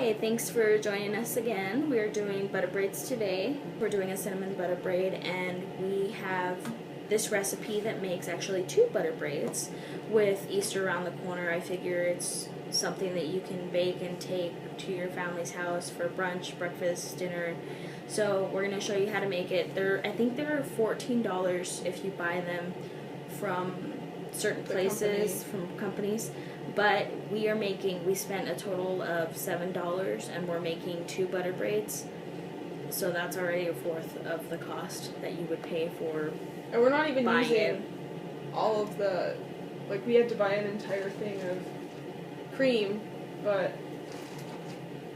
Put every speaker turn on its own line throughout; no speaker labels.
Hi, thanks for joining us again. We are doing butter braids today. We're doing a cinnamon butter braid, and we have this recipe that makes actually 2 butter braids. With Easter around the corner, I figure it's something that you can bake and take to your family's house for brunch, breakfast, dinner. So we're going to show you how to make it. I think they're $14 if you buy them from certain places, from companies. But we spent a total of $7, and we're making 2 butter braids. So that's already a fourth of the cost that you would pay for.
And we're not even using
it.
all of the, like, we had to buy an entire thing of cream, but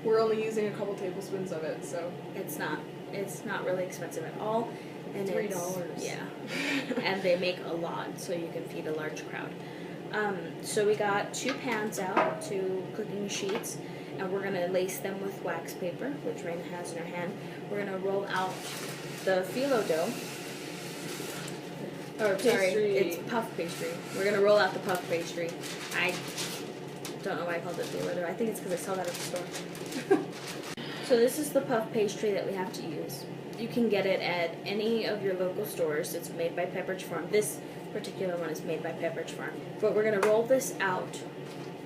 we're only using a couple tablespoons of it, so.
It's not really expensive at all. And
$3.
Yeah. And they make a lot, so you can feed a large crowd. So we got 2 pans out, 2 cooking sheets, and we're going to lace them with wax paper, which Raina has in her hand. We're going to roll out the phyllo dough. Oh, sorry, it's puff pastry. We're going to roll out the puff pastry. I don't know why I called it phyllo dough. I think it's because I saw that at the store. So this is the puff pastry that we have to use. You can get it at any of your local stores. It's made by Pepperidge Farm. This particular one is made by Pepperidge Farm. But we're going to roll this out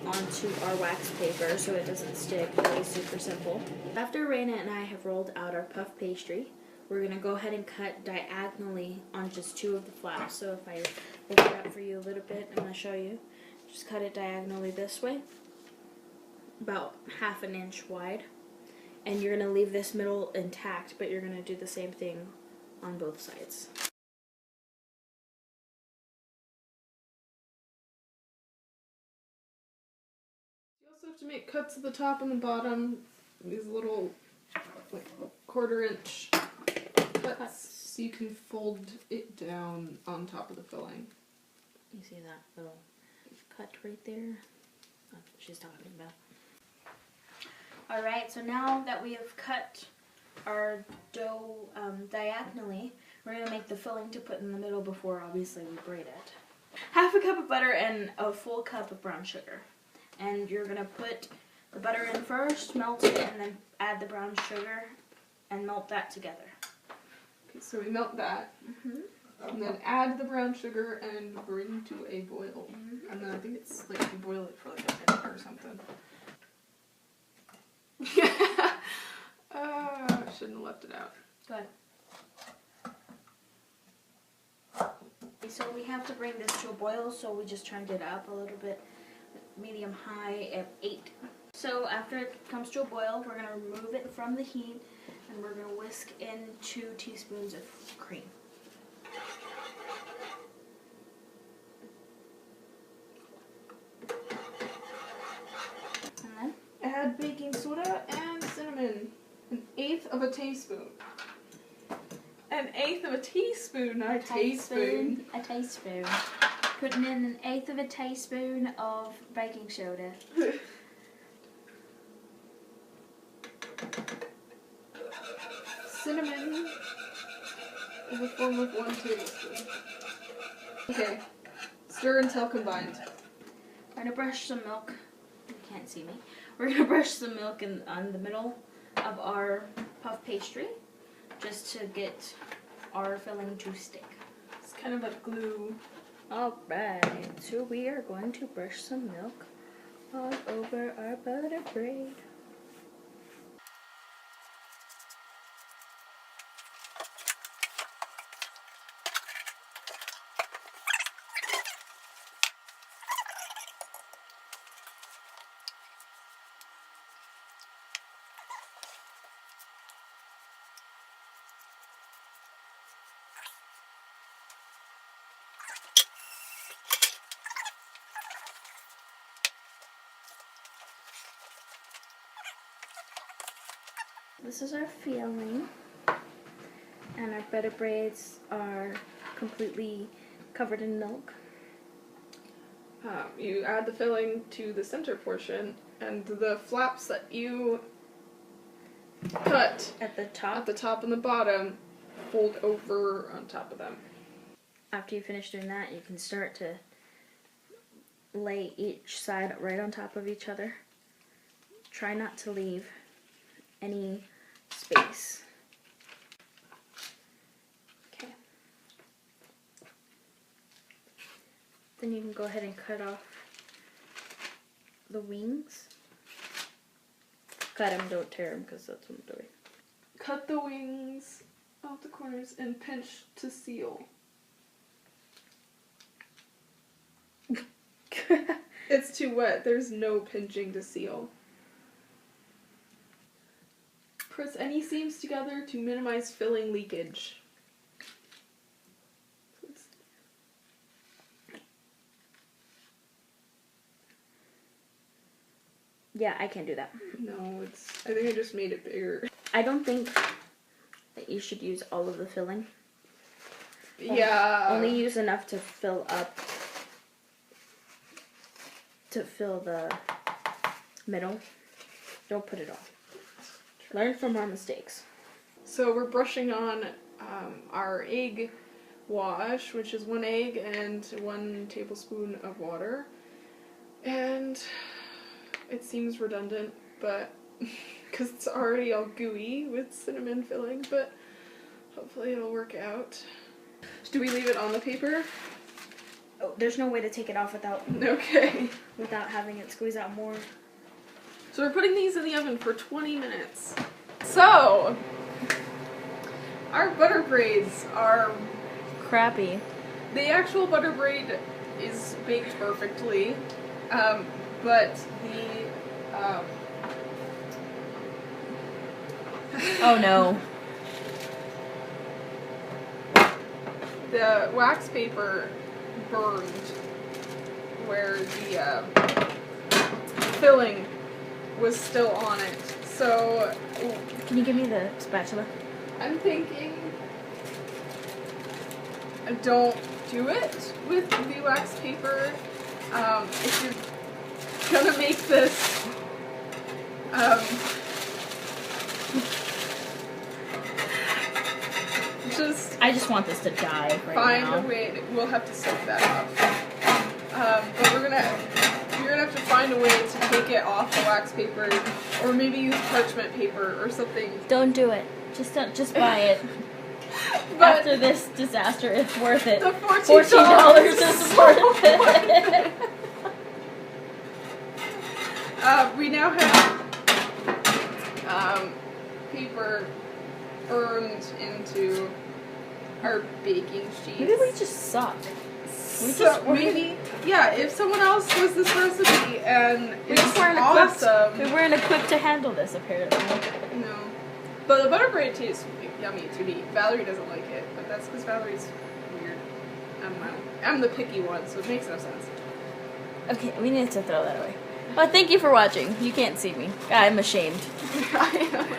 onto our wax paper so it doesn't stick. Really super simple. After Raina and I have rolled out our puff pastry, we're going to go ahead and cut diagonally on just 2 of the flaps. So if I lift it up for you a little bit, I'm going to show you. Just cut it diagonally this way, about 1/2 inch wide. And you're going to leave this middle intact, but you're going to do the same thing on both sides.
You also have to make cuts at the top and the bottom, these little, like, 1/4 inch cuts, so you can fold it down on top of the filling.
You see that little cut right there? That's what she's talking about. Alright, so now that we have cut our dough diagonally, we're going to make the filling to put in the middle before, obviously, we braid it. 1/2 cup of butter and a full cup of brown sugar. And you're going to put the butter in first, melt it, and then add the brown sugar and melt that together.
Okay, so we melt that, and then add the brown sugar and bring to a boil. And then I think it's like you boil it for like a minute or something. Shouldn't have left it out.
Go ahead. So we have to bring this to a boil, so we just turned it up a little bit, medium high at 8. So after it comes to a boil, we're going to remove it from the heat, and we're going to whisk in 2 teaspoons of cream. And then
add baking soda and cinnamon. 1/8 of a teaspoon. 1/8 of a teaspoon, not a teaspoon.
A teaspoon. Putting in 1/8 of a teaspoon of baking soda.
Cinnamon in the form of 1 tablespoon. Okay, stir until combined.
We're going to brush some milk. You can't see me. We're going to brush some milk on the middle of our puff pastry, just to get our filling to stick.
It's kind of like glue.
Alright, so we are going to brush some milk all over our butter braid. This is our filling, and our butter braids are completely covered in milk.
You add the filling to the center portion, and the flaps that you cut
at the top
and the bottom fold over on top of them.
After you finish doing that, you can start to lay each side right on top of each other. Try not to leave any space. Okay. Then you can go ahead and cut off the wings. Cut them, don't tear them, because that's what I'm doing.
Cut the wings off the corners and pinch to seal. It's too wet. There's no pinching to seal. Press any seams together to minimize filling leakage.
Yeah, I can't do that.
No, I think I just made it bigger.
I don't think that you should use all of the filling.
Yeah.
Only use enough to fill up, to fill the middle. Don't put it all. Learn from our mistakes.
So we're brushing on our egg wash, which is 1 egg and 1 tablespoon of water. And it seems redundant, but because it's already all gooey with cinnamon filling, but hopefully it'll work out. Do we leave it on the paper?
Oh, there's no way to take it off without having it squeeze out more.
So we're putting these in the oven for 20 minutes. So, our butter braids are
Crappy.
the actual butter braid is baked perfectly, but the
Oh no.
the wax paper burned where the filling was still on it. So
Can you give me the spatula?
I'm thinking don't do it with the wax paper. If you're gonna make this
I just want this to die right
find
now.
a way. We'll have to soak that off. But you're gonna have to find a way to take it off the wax paper, or maybe use parchment paper or something.
Don't do it. Just buy it.
But
After this disaster, it's worth it.
the
$14 is worth it.
We now have paper burned into our baking sheets.
Maybe we just suck.
Maybe, yeah, if someone else does this recipe and
We
it's
just weren't
awesome.
We weren't equipped to handle this, apparently.
No. But the butter bread tastes yummy to me. Valerie doesn't like it, but that's because Valerie's weird. I'm the picky one, so it makes no sense.
Okay, we need to throw that away. Well, thank you for watching. You can't see me. I'm ashamed.
I am